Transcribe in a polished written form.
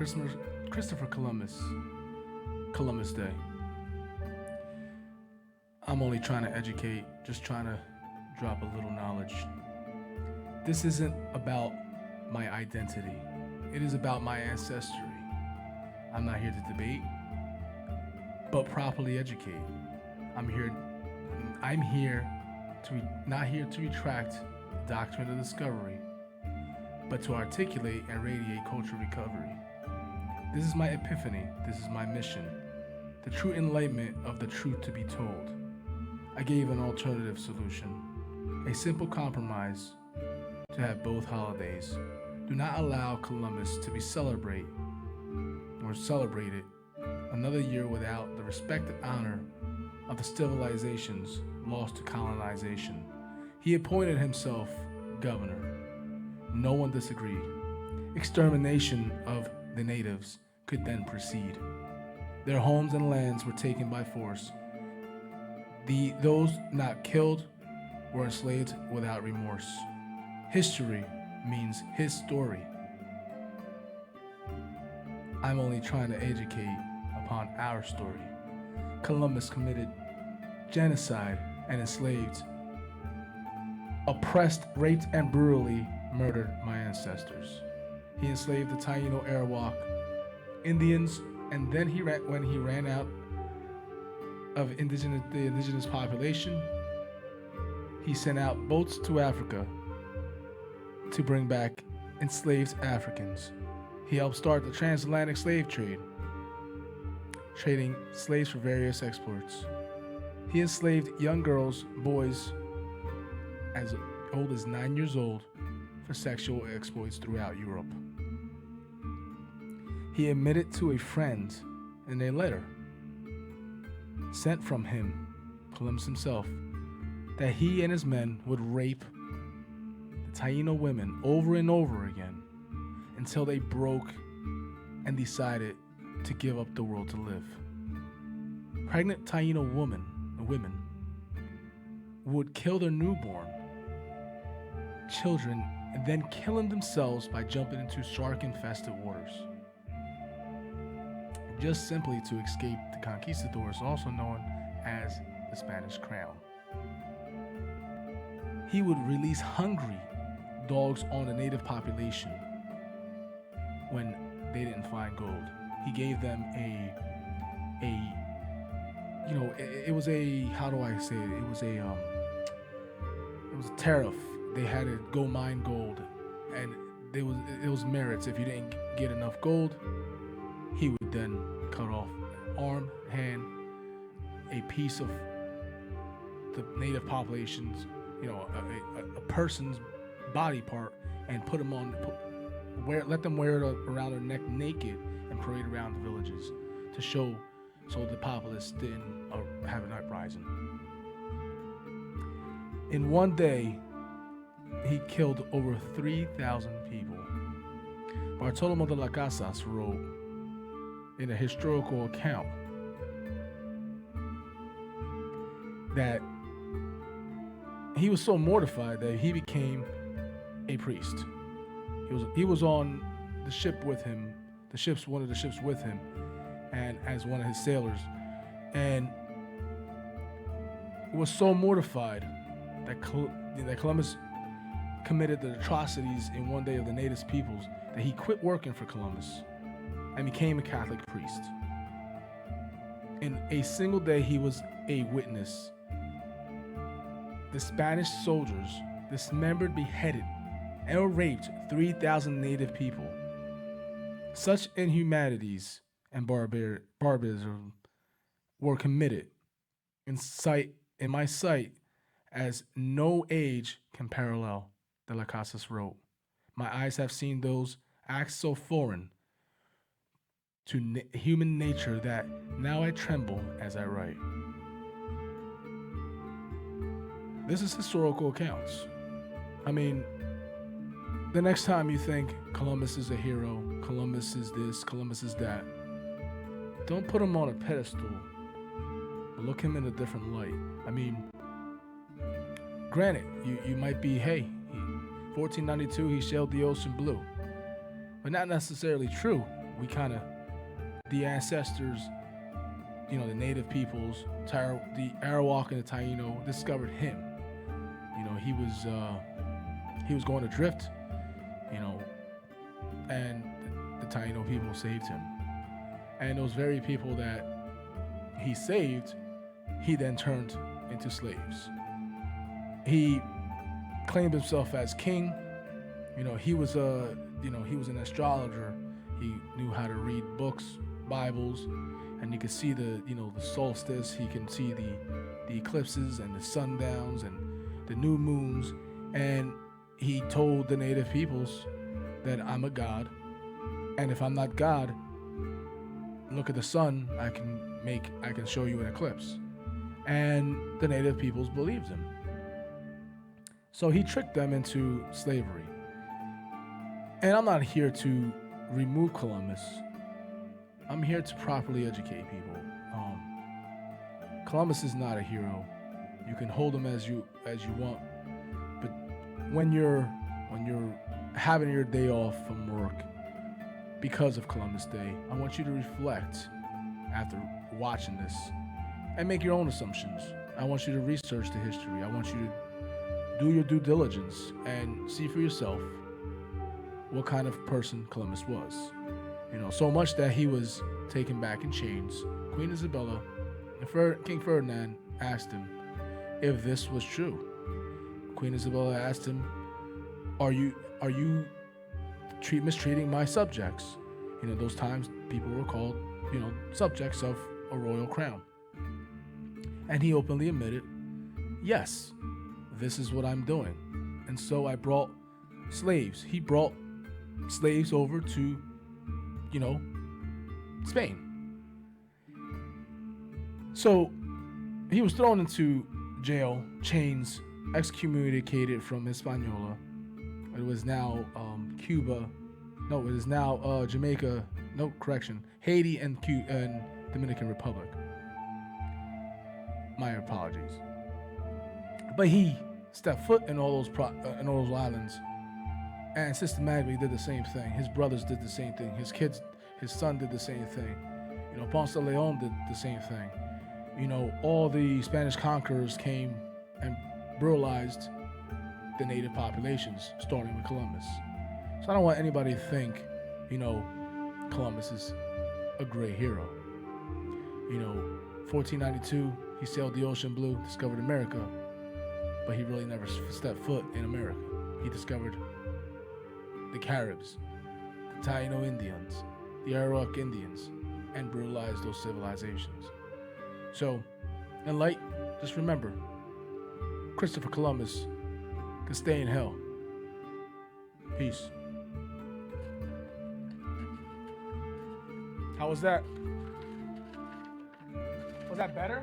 Christopher Columbus Day. I'm only trying to educate, just trying to drop a little knowledge. This isn't about my identity. It is about my ancestry. I'm not here to debate, but properly educate. I'm here I'm here not here to retract the doctrine of discovery, but to articulate and radiate cultural recovery. This is my epiphany. This is my mission. The true enlightenment of the truth to be told. I gave an alternative solution, a simple compromise to have both holidays. Do not allow Columbus to be celebrated another year without the respect and honor of the civilizations lost to colonization. He appointed himself governor. No one disagreed. Extermination of the natives could then proceed. Their homes and lands were taken by force. Those not killed were enslaved without remorse. History means his story. I'm only trying to educate upon our story. Columbus committed genocide and enslaved, oppressed, raped, and brutally murdered my ancestors. He enslaved the Taino Arawak Indians, and then when he ran out of the indigenous population, he sent out boats to Africa to bring back enslaved Africans. He helped start the transatlantic slave trade, trading slaves for various exports. He enslaved young girls, boys as old as 9 years old, for sexual exploits throughout Europe. He admitted to a friend in a letter sent from him, Columbus himself, that he and his men would rape the Taino women over and over again until they broke and decided to give up the world to live. Pregnant Taino women would kill their newborn children and then killing themselves by jumping into shark-infested waters, just simply to escape the conquistadors, also known as the Spanish Crown. He would release hungry dogs on the native population when they didn't find gold. He gave them it was a, how do I say it? It was a tariff. They had to go mine gold, and it was merits. If you didn't get enough gold, he would then cut off arm, hand, a piece of the native population's, a person's body part, and put them on, let them wear it around their neck naked and parade around the villages to show, so the populace didn't have an uprising. In one day, he killed over 3,000 people. Bartolomé de las Casas wrote in a historical account that he was so mortified that he became a priest. He was on the ship with him, one of the ships with him, and as one of his sailors, and was so mortified that Columbus committed the atrocities in one day of the native peoples that he quit working for Columbus and became a Catholic priest. In a single day, he was a witness. The Spanish soldiers dismembered, beheaded, and raped 3,000 native people. Such inhumanities and barbarism were committed in my sight as no age can parallel, De las Casas wrote. My eyes have seen those acts so foreign to human nature that now I tremble as I write. This is historical accounts. I mean, the next time you think Columbus is a hero, Columbus is this, Columbus is that, don't put him on a pedestal, but look him in a different light. I mean, granted, you might be, hey, 1492 he sailed the ocean blue, but not necessarily true. we kind of, the ancestors, the native peoples, the Arawak and the Taino discovered him. He was going adrift, and the Taino people saved him. And those very people that he saved, he then turned into slaves. He claimed himself as king. He was an astrologer. He knew how to read books, Bibles, and you could see the solstice. He can see the eclipses and the sundowns and the new moons. And he told the native peoples that I'm a god, and if I'm not God, look at the sun. I can show you an eclipse. And the native peoples believed him. So he tricked them into slavery. And I'm not here to remove Columbus. I'm here to properly educate people. Columbus is not a hero. You can hold him as you want, but when you're having your day off from work because of Columbus Day, I want you to reflect after watching this and make your own assumptions. I want you to research the history. I want you to do your due diligence and see for yourself what kind of person Columbus was. So much that he was taken back in chains. Queen Isabella and King Ferdinand asked him if this was true. Queen Isabella asked him, are you mistreating my subjects? Those times people were called, subjects of a royal crown. And he openly admitted, yes, this is what I'm doing. And so I brought slaves. He brought slaves over to, Spain. So he was thrown into jail, chains, excommunicated from Hispaniola. It was now Cuba. No, it is now Jamaica. No, correction. Haiti and Dominican Republic. My apologies. But he stepped foot in all those islands, and systematically did the same thing. His brothers did the same thing. His son did the same thing. Ponce de Leon did the same thing. All the Spanish conquerors came and brutalized the native populations, starting with Columbus. So I don't want anybody to think, Columbus is a great hero. 1492, he sailed the ocean blue, discovered America, but he really never stepped foot in America. He discovered the Caribs, the Taino Indians, the Arawak Indians, and brutalized those civilizations. So, in light, just remember, Christopher Columbus can stay in hell. Peace. How was that? Was that better?